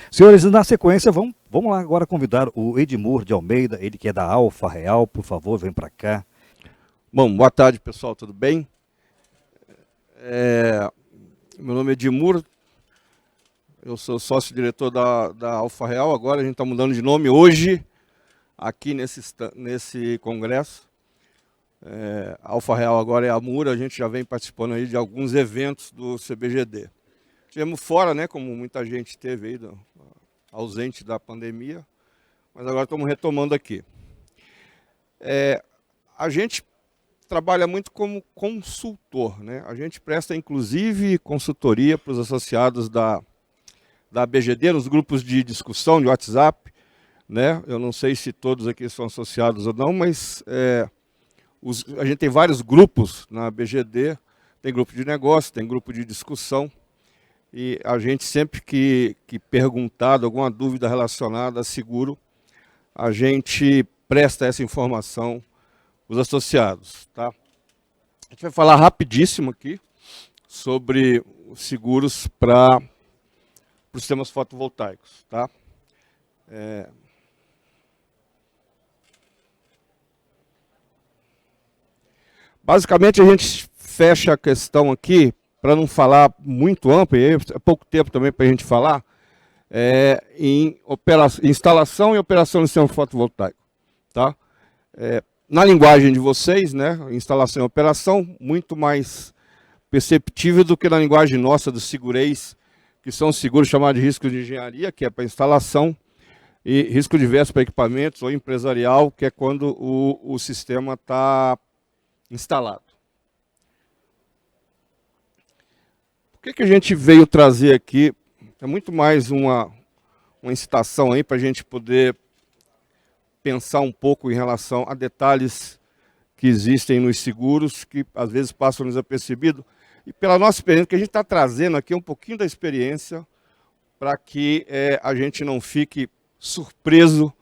Senhores, na sequência, vamos lá agora convidar o Edmur de Almeida, ele que é da Alfa Real, por favor, vem para cá. Bom, boa tarde, pessoal, tudo bem? Meu nome é Edmur, eu sou sócio-diretor da Alfa Real, agora a gente está mudando de nome hoje, aqui nesse congresso. A Alfa Real agora é a Amura, a gente já vem participando aí de alguns eventos do CBGD. Estivemos fora, né, como muita gente teve aí, ausente da pandemia, mas agora estamos retomando aqui. A gente trabalha muito como consultor, né? A gente presta, inclusive, consultoria para os associados da BGD, nos grupos de discussão de WhatsApp, né? Eu não sei se todos aqui são associados ou não, mas a gente tem vários grupos na BGD, tem grupo de negócio, tem grupo de discussão, e a gente sempre que perguntado alguma dúvida relacionada a seguro, a gente presta essa informação os associados, tá? A gente vai falar rapidíssimo aqui sobre os seguros para os sistemas fotovoltaicos, tá? Basicamente a gente fecha a questão aqui, para não falar muito amplo, e é pouco tempo também para a gente falar, em instalação e operação do sistema fotovoltaico, tá? Na linguagem de vocês, né, instalação e operação, muito mais perceptível do que na linguagem nossa dos segureis, que são seguros chamados de risco de engenharia, que é para instalação, e risco diverso para equipamentos, ou empresarial, que é quando o sistema está instalado. O que a gente veio trazer aqui? É muito mais uma incitação aí para a gente poder pensar um pouco em relação a detalhes que existem nos seguros, que às vezes passam desapercebidos. E pela nossa experiência, que a gente está trazendo aqui um pouquinho da experiência, para que a gente não fique surpreso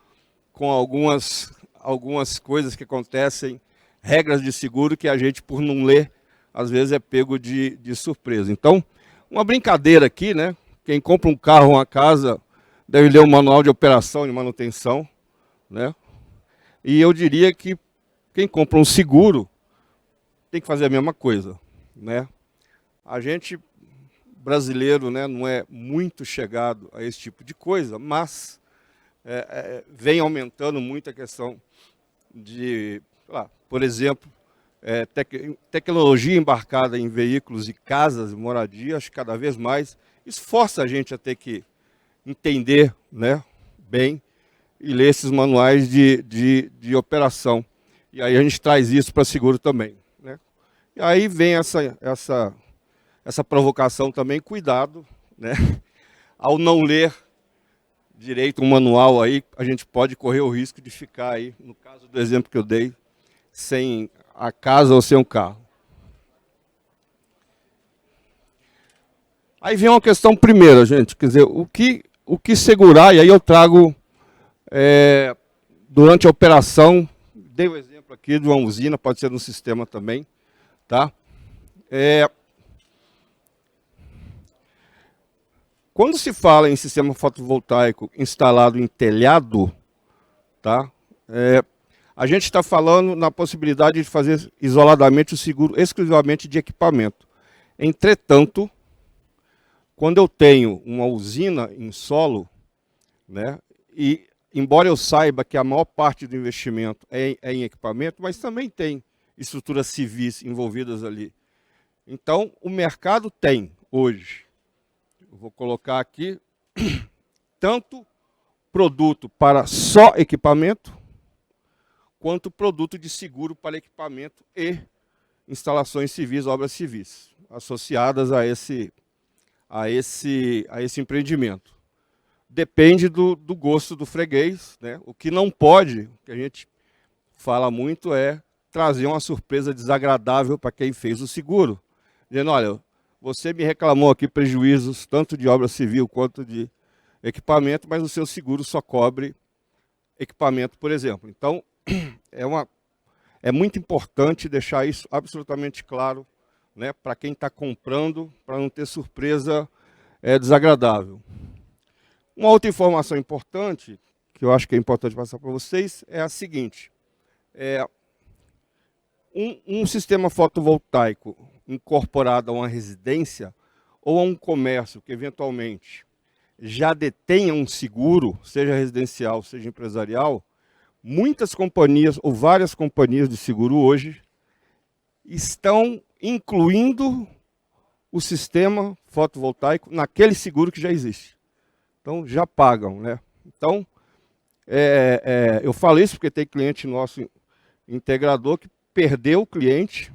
com algumas coisas que acontecem, regras de seguro, que a gente, por não ler, às vezes é pego de surpresa. Então, uma brincadeira aqui, né? Quem compra um carro ou uma casa deve ler o manual de operação e manutenção, né? E eu diria que quem compra um seguro tem que fazer a mesma coisa, né? A gente brasileiro, né, não é muito chegado a esse tipo de coisa, mas vem aumentando muito a questão de, por exemplo, tecnologia embarcada em veículos e casas, moradia, acho que cada vez mais isso força a gente a ter que entender, né, bem, e ler esses manuais de operação. E aí a gente traz isso para seguro também, né? E aí vem essa provocação também, cuidado, né? Ao não ler direito um manual aí, a gente pode correr o risco de ficar aí, no caso do exemplo que eu dei, sem a casa ou sem um carro. Aí vem uma questão primeira, gente, quer dizer, o que segurar, e aí eu trago durante a operação, dei o exemplo aqui de uma usina, pode ser no sistema também, tá? Quando se fala em sistema fotovoltaico instalado em telhado, tá? A gente está falando na possibilidade de fazer isoladamente o seguro exclusivamente de equipamento. Entretanto, quando eu tenho uma usina em solo, né, e embora eu saiba que a maior parte do investimento é em equipamento, mas também tem estruturas civis envolvidas ali. Então, o mercado tem hoje, eu vou colocar aqui, tanto produto para só equipamento, quanto produto de seguro para equipamento e instalações civis, obras civis, associadas a esse empreendimento. Depende do gosto do freguês, né? O que não pode, que a gente fala muito, é trazer uma surpresa desagradável para quem fez o seguro. Dizendo, olha, você me reclamou aqui prejuízos tanto de obra civil quanto de equipamento, mas o seu seguro só cobre equipamento, por exemplo. Então, é muito importante deixar isso absolutamente claro, né, para quem está comprando, para não ter surpresa desagradável. Uma outra informação importante, que eu acho que é importante passar para vocês, é a seguinte. Um sistema fotovoltaico incorporado a uma residência ou a um comércio que eventualmente já detenha um seguro, seja residencial, seja empresarial, muitas companhias ou várias companhias de seguro hoje estão incluindo o sistema fotovoltaico naquele seguro que já existe. Então, já pagam, né? Então, eu falo isso porque tem cliente nosso integrador que perdeu o cliente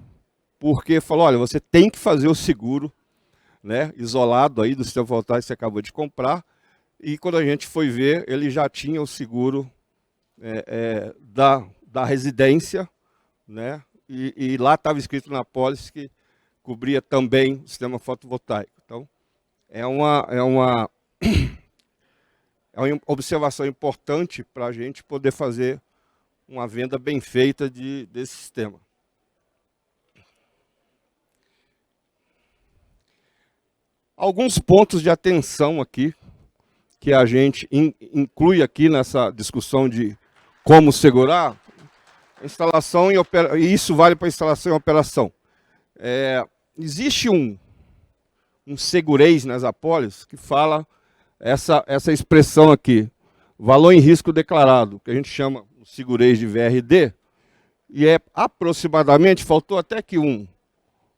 porque falou, olha, você tem que fazer o seguro, né, isolado aí do sistema fotovoltaico que você acabou de comprar, e quando a gente foi ver, ele já tinha o seguro da residência, né, e lá estava escrito na pólice que cobria também o sistema fotovoltaico. Então, é uma observação importante para a gente poder fazer uma venda bem feita desse sistema. Alguns pontos de atenção aqui, que a gente inclui aqui nessa discussão de como segurar, instalação e isso vale para instalação e operação. Existe um segurez nas apólices que fala essa expressão aqui, valor em risco declarado, que a gente chama o segurez de VRD, e é aproximadamente, faltou até que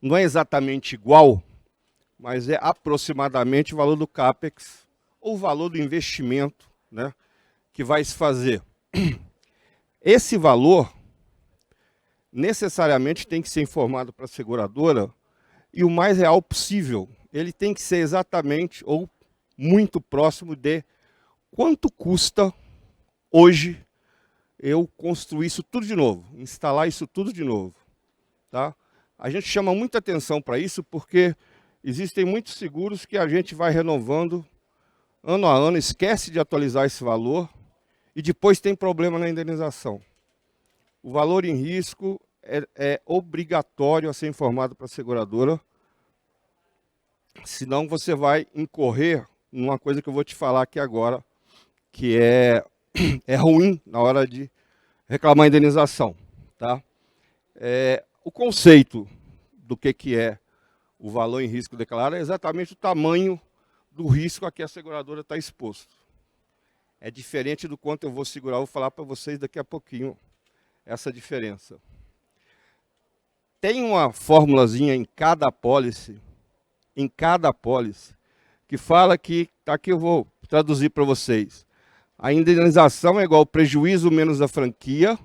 não é exatamente igual, mas é aproximadamente o valor do CAPEX, ou o valor do investimento, né, que vai se fazer. Esse valor, necessariamente, tem que ser informado para a seguradora, e o mais real possível. Ele tem que ser exatamente, ou muito próximo de quanto custa hoje eu construir isso tudo de novo, instalar isso tudo de novo. Tá? A gente chama muita atenção para isso porque existem muitos seguros que a gente vai renovando ano a ano, esquece de atualizar esse valor e depois tem problema na indenização. O valor em risco é obrigatório a ser informado para a seguradora, senão você vai incorrer numa coisa que eu vou te falar aqui agora, que é ruim na hora de reclamar a indenização. Tá? O conceito do que é o valor em risco declarado é exatamente o tamanho do risco a que a seguradora está exposto. É diferente do quanto eu vou segurar, eu vou falar para vocês daqui a pouquinho essa diferença. Tem uma formulazinha em cada apólice, que fala que, aqui eu vou traduzir para vocês, a indenização é igual ao prejuízo menos a franquia,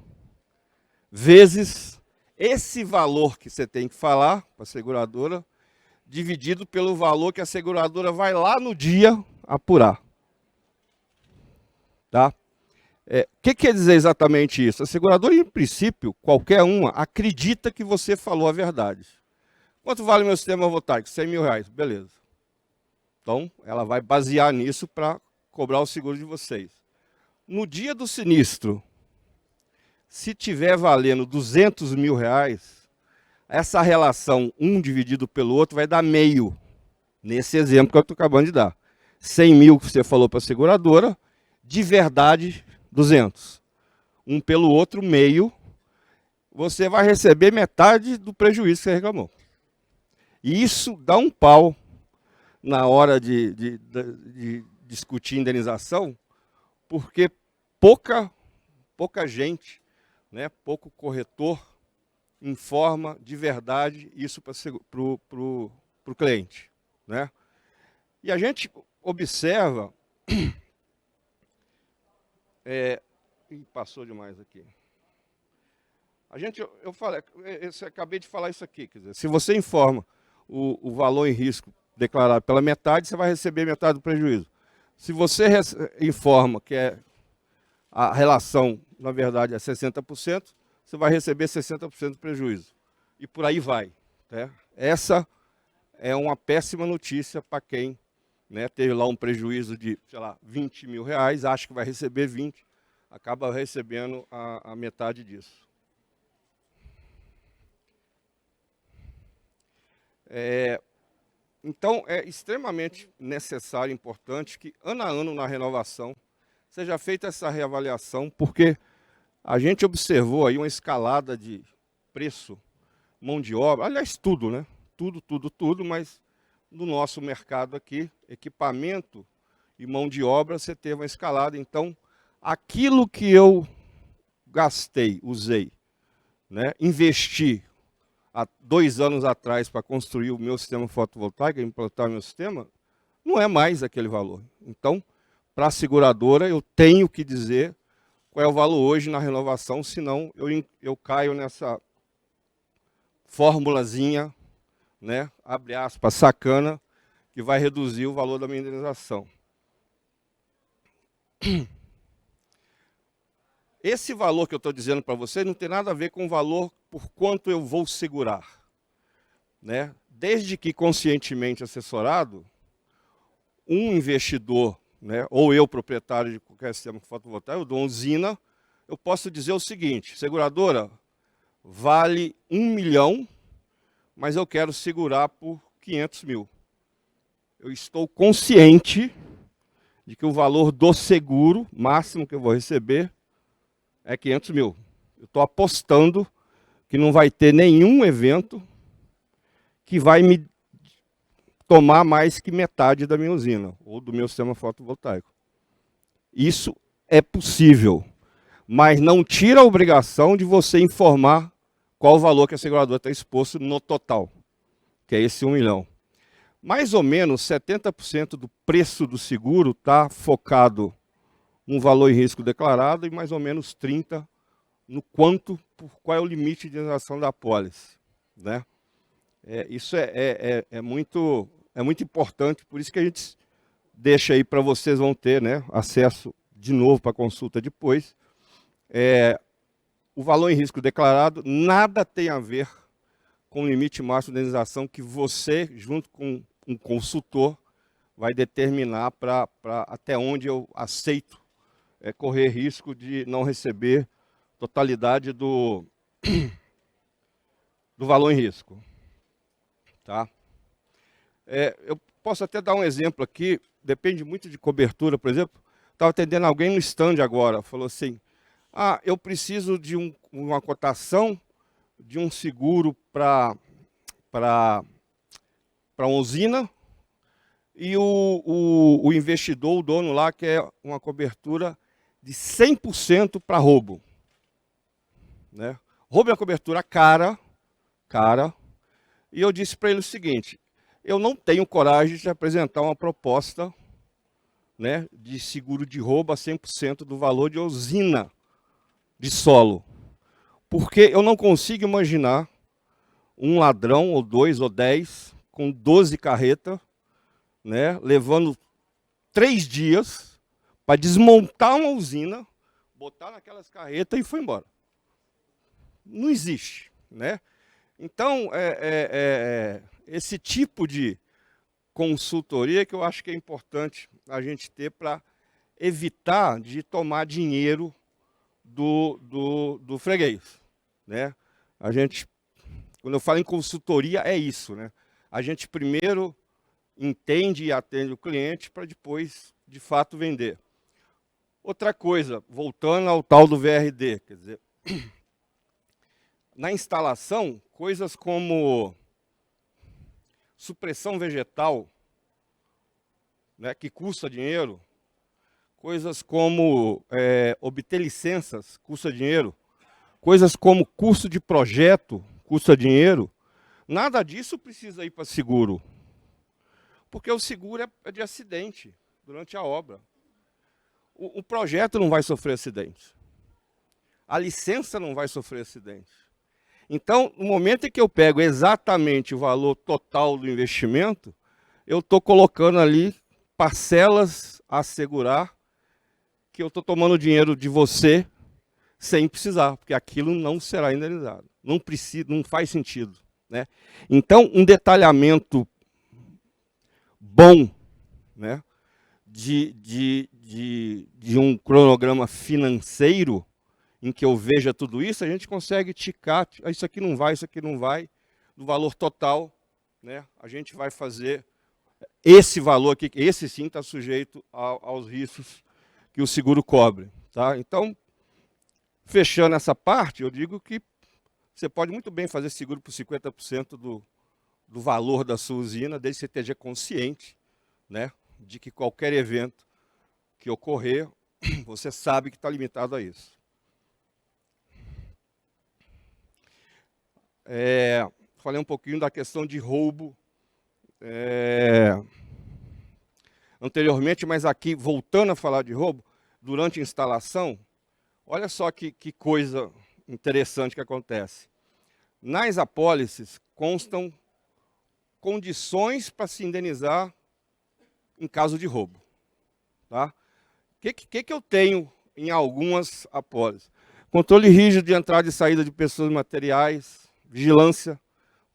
vezes esse valor que você tem que falar para a seguradora, dividido pelo valor que a seguradora vai lá no dia apurar. Tá? O que quer dizer exatamente isso? A seguradora, em princípio, qualquer uma, acredita que você falou a verdade. Quanto vale meu sistema fotovoltaico? 100 mil reais. Beleza. Então, ela vai basear nisso para cobrar o seguro de vocês. No dia do sinistro, se tiver valendo 200 mil reais, essa relação, um dividido pelo outro, vai dar meio. Nesse exemplo que eu estou acabando de dar. 100 mil que você falou para a seguradora, de verdade, 200. Um pelo outro, meio. Você vai receber metade do prejuízo que você reclamou. E isso dá um pau na hora de discutir indenização, porque pouca gente, né, pouco corretor, informa de verdade isso para o cliente. Né? E a gente observa... passou demais aqui. Eu acabei de falar isso aqui. Quer dizer, se você informa o valor em risco declarado pela metade, você vai receber metade do prejuízo. Se você informa que a relação, na verdade, é 60%, você vai receber 60% do prejuízo. E por aí vai. Né? Essa é uma péssima notícia para quem, né, teve lá um prejuízo de, sei lá, 20 mil reais, acha que vai receber 20, acaba recebendo a metade disso. Então, é extremamente necessário, importante, que ano a ano na renovação seja feita essa reavaliação, porque a gente observou aí uma escalada de preço, mão de obra, aliás, tudo, né? Tudo, mas no nosso mercado aqui, equipamento e mão de obra, você teve uma escalada. Então, aquilo que eu gastei, usei, né, investi há 2 anos atrás para construir o meu sistema fotovoltaico, implantar meu sistema, não é mais aquele valor. Então, para a seguradora, eu tenho que dizer qual é o valor hoje na renovação, senão eu caio nessa formulazinha, né, abre aspas, sacana, que vai reduzir o valor da minha indenização. Esse valor que eu estou dizendo para vocês não tem nada a ver com o valor por quanto eu vou segurar, né? Desde que conscientemente assessorado, um investidor, né, ou eu, proprietário de qualquer sistema fotovoltaico, eu dou uma usina, eu posso dizer o seguinte: seguradora, vale 1 milhão, mas eu quero segurar por 500 mil. Eu estou consciente de que o valor do seguro máximo que eu vou receber é 500 mil. Eu estou apostando que não vai ter nenhum evento que vai me tomar mais que metade da minha usina, ou do meu sistema fotovoltaico. Isso é possível, mas não tira a obrigação de você informar qual o valor que a seguradora está exposto no total, que é esse 1 milhão. Mais ou menos 70% do preço do seguro está focado no valor e risco declarado e mais ou menos 30% no qual é o limite de indenização da apólice, né? Isso é muito importante, por isso que a gente deixa aí para vocês, vão ter, né, acesso de novo para consulta depois. O valor em risco declarado nada tem a ver com o limite máximo de indenização que você, junto com um consultor, vai determinar para até onde eu aceito correr risco de não receber totalidade do valor em risco. Tá? Eu posso até dar um exemplo aqui, depende muito de cobertura. Por exemplo, estava atendendo alguém no stand agora, falou assim: eu preciso de uma cotação de um seguro para uma usina, e o investidor, o dono lá, quer uma cobertura de 100% para roubo. Né? Roubo é uma cobertura cara, e eu disse para ele o seguinte: eu não tenho coragem de apresentar uma proposta, né, de seguro de roubo a 100% do valor de usina de solo, porque eu não consigo imaginar um ladrão, ou 2 ou 10, com 12 carretas, né, levando 3 dias para desmontar uma usina, botar naquelas carretas e foi embora. Não existe, né? Então, esse tipo de consultoria que eu acho que é importante a gente ter para evitar de tomar dinheiro do freguês, né? Quando eu falo em consultoria, é isso, né? A gente primeiro entende e atende o cliente para depois, de fato, vender. Outra coisa, voltando ao tal do VRD, quer dizer, na instalação, coisas como supressão vegetal, né, que custa dinheiro, coisas como obter licenças, custa dinheiro, coisas como custo de projeto, custa dinheiro, nada disso precisa ir para seguro, porque o seguro é de acidente durante a obra. O projeto não vai sofrer acidente, a licença não vai sofrer acidente. Então, no momento em que eu pego exatamente o valor total do investimento, eu estou colocando ali parcelas a assegurar que eu estou tomando dinheiro de você sem precisar, porque aquilo não será indenizado. Não precisa, não faz sentido, né? Então, um detalhamento bom, né, de um cronograma financeiro, em que eu veja tudo isso, a gente consegue ticar, isso aqui não vai, do valor total, né? A gente vai fazer esse valor aqui, esse sim está sujeito aos riscos que o seguro cobre. Tá? Então, fechando essa parte, eu digo que você pode muito bem fazer seguro por 50% do valor da sua usina, desde que você esteja consciente, né, de que qualquer evento que ocorrer, você sabe que está limitado a isso. Falei um pouquinho da questão de roubo anteriormente, mas aqui, voltando a falar de roubo, durante a instalação, olha só que coisa interessante que acontece. Nas apólices constam condições para se indenizar em caso de roubo. Tá? O que eu tenho em algumas apólices? Controle rígido de entrada e saída de pessoas e materiais, vigilância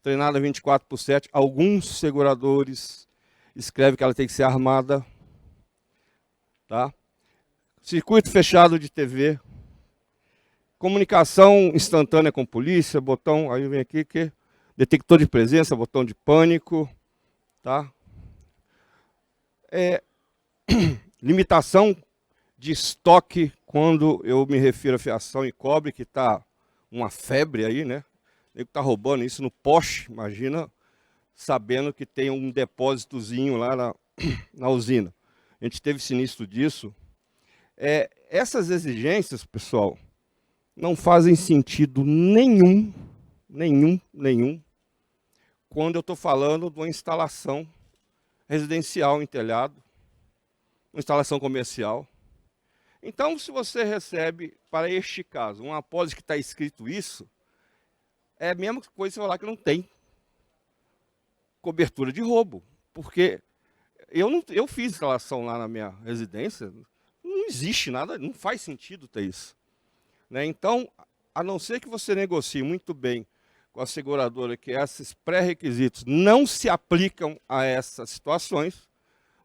treinada 24/7. Alguns seguradores escrevem que ela tem que ser armada. Tá? Circuito fechado de TV. Comunicação instantânea com polícia, botão, aí vem aqui que detector de presença, botão de pânico, tá? Limitação de estoque quando eu me refiro a fiação e cobre, que está uma febre aí, né? Ele está roubando isso no poste, imagina, sabendo que tem um depósitozinho lá na usina. A gente teve sinistro disso. Essas exigências, pessoal, não fazem sentido nenhum, quando eu estou falando de uma instalação residencial em telhado, uma instalação comercial. Então, se você recebe, para este caso, uma apólice que está escrito isso, é a mesma coisa que você falar que não tem cobertura de roubo. Porque eu fiz instalação lá na minha residência, não existe nada, não faz sentido ter isso. Né? Então, a não ser que você negocie muito bem com a seguradora que esses pré-requisitos não se aplicam a essas situações,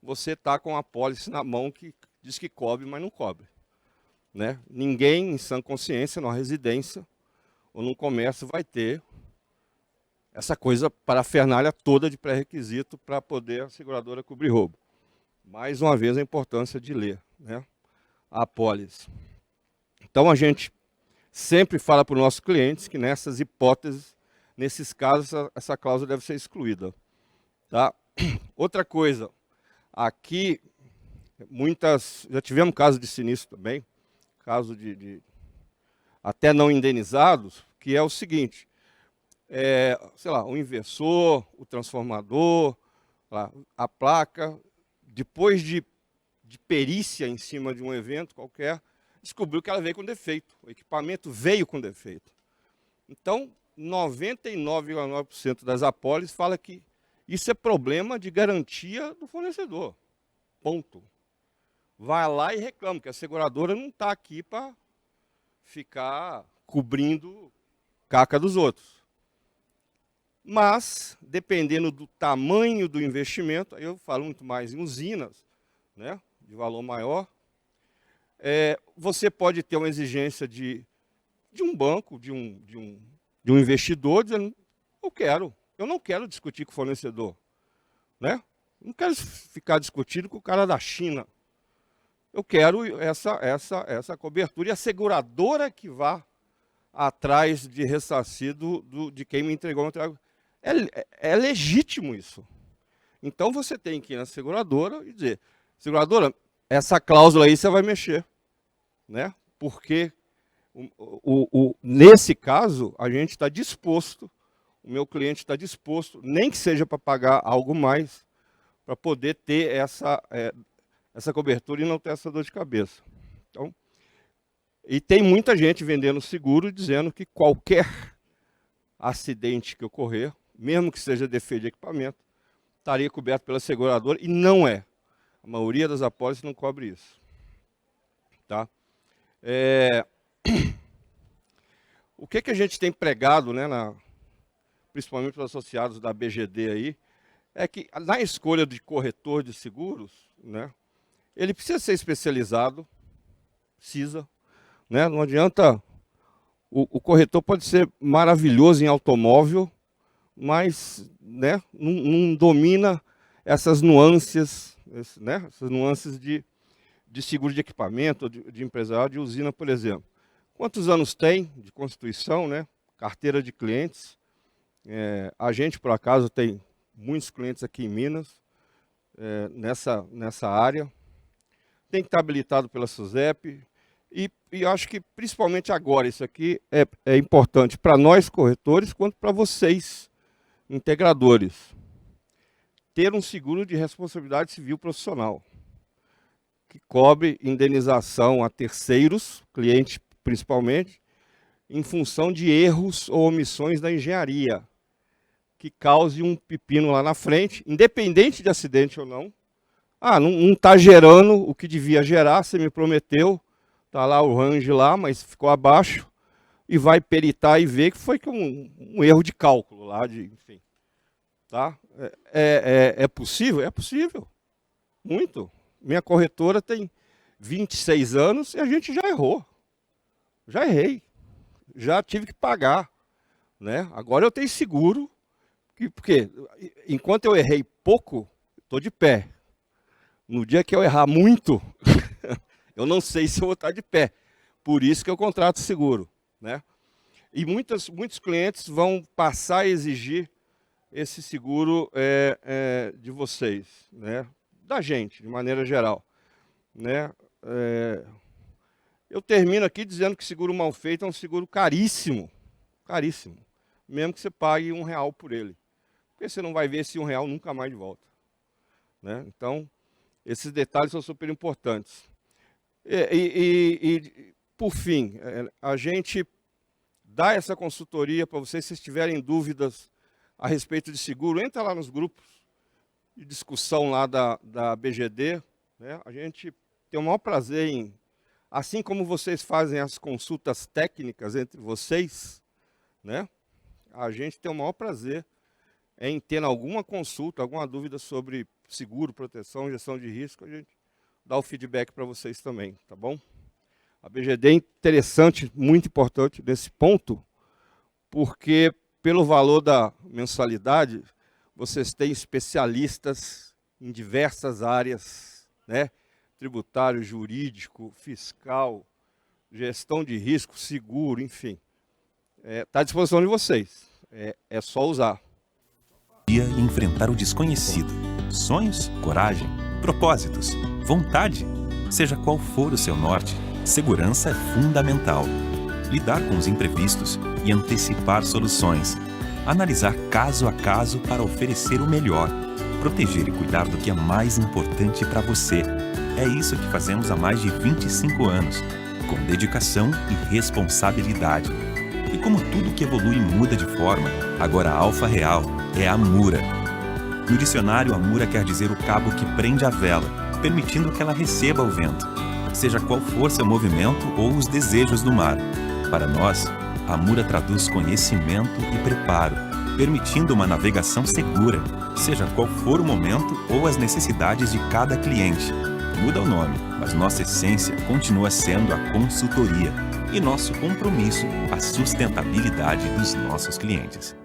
você está com a apólice na mão que diz que cobre, mas não cobre. Né? Ninguém em sã consciência, numa residência ou num comércio, vai ter essa coisa parafernália toda de pré-requisito para poder a seguradora cobrir roubo. Mais uma vez, a importância de ler, né, a apólice. Então, a gente sempre fala para os nossos clientes que nessas hipóteses, nesses casos, essa cláusula deve ser excluída. Tá? Outra coisa, aqui, já tivemos casos de sinistro também, caso de até não indenizados, que é o seguinte, sei lá, o inversor, o transformador, a placa, depois de perícia em cima de um evento qualquer, descobriu que ela veio com defeito, o equipamento veio com defeito. Então, 99,9% das apólices fala que isso é problema de garantia do fornecedor. Ponto. Vai lá e reclama, que a seguradora não está aqui para ficar cobrindo caca dos outros. Mas, dependendo do tamanho do investimento, aí eu falo muito mais em usinas, né, de valor maior, você pode ter uma exigência de um banco, de um investidor, dizendo, eu não quero discutir com o fornecedor. Né? Não quero ficar discutindo com o cara da China. Eu quero essa cobertura e a seguradora que vá atrás de ressarcir de quem me entregou o material. É legítimo isso. Então você tem que ir na seguradora e dizer, seguradora, essa cláusula aí você vai mexer. Né? Porque nesse caso, a gente está disposto, o meu cliente está disposto, nem que seja para pagar algo mais, para poder ter essa cobertura e não ter essa dor de cabeça. Então, e tem muita gente vendendo seguro dizendo que qualquer acidente que ocorrer, mesmo que seja defeito de equipamento, estaria coberto pela seguradora, e não é. A maioria das apólices não cobre isso. Tá? O que a gente tem pregado, né, principalmente para os associados da BGD aí, é que na escolha de corretor de seguros, né, ele precisa ser especializado, precisa. Né, não adianta, o corretor pode ser maravilhoso em automóvel, mas, né, não domina essas nuances, né? Essas nuances de seguro de equipamento, de empresarial, de usina, por exemplo. Quantos anos tem de constituição, né? Carteira de clientes. A gente, por acaso, tem muitos clientes aqui em Minas, nessa área. Tem que estar habilitado pela SUSEP. E acho que, principalmente agora, isso aqui é importante para nós, corretores, quanto para vocês, integradores. Ter um seguro de responsabilidade civil profissional, que cobre indenização a terceiros, clientes principalmente, em função de erros ou omissões da engenharia, que cause um pepino lá na frente, independente de acidente ou não. Não está gerando o que devia gerar, você me prometeu, está lá o range lá, mas ficou abaixo, e vai peritar e ver que foi um erro de cálculo lá, enfim. Tá? É possível? É possível. Muito. Minha corretora tem 26 anos e a gente já errou. Já errei. Já tive que pagar. Né? Agora eu tenho seguro, porque enquanto eu errei pouco, estou de pé. No dia que eu errar muito, eu não sei se eu vou estar de pé. Por isso que eu contrato seguro. Né? E muitos clientes vão passar a exigir esse seguro de vocês, né? Da gente, de maneira geral. Né? Eu termino aqui dizendo que seguro mal feito é um seguro caríssimo. Caríssimo. Mesmo que você pague R$1 por ele. Porque você não vai ver esse R$1 nunca mais de volta. Né? Então, esses detalhes são super importantes. Por fim, a gente dá essa consultoria para vocês, se tiverem dúvidas a respeito de seguro, entra lá nos grupos de discussão lá da BGD. Né? A gente tem o maior prazer em, assim como vocês fazem as consultas técnicas entre vocês, né? A gente tem o maior prazer em ter alguma consulta, alguma dúvida sobre seguro, proteção, gestão de risco, a gente dá o feedback para vocês também, tá bom? A BGD é interessante, muito importante nesse ponto, porque pelo valor da mensalidade, vocês têm especialistas em diversas áreas, né? Tributário, jurídico, fiscal, gestão de risco, seguro, enfim. Está à disposição de vocês. É só usar. Enfrentar o desconhecido. Sonhos, coragem, propósitos, vontade. Seja qual for o seu norte, segurança é fundamental. Lidar com os imprevistos e antecipar soluções. Analisar caso a caso para oferecer o melhor. Proteger e cuidar do que é mais importante para você. É isso que fazemos há mais de 25 anos, com dedicação e responsabilidade. E como tudo que evolui muda de forma, agora a Alfa Real é a Amura. No dicionário, Amura quer dizer o cabo que prende a vela, permitindo que ela receba o vento, seja qual for seu movimento ou os desejos do mar. Para nós, a Amura traduz conhecimento e preparo, permitindo uma navegação segura, seja qual for o momento ou as necessidades de cada cliente. Muda o nome, mas nossa essência continua sendo a consultoria e nosso compromisso, a sustentabilidade dos nossos clientes.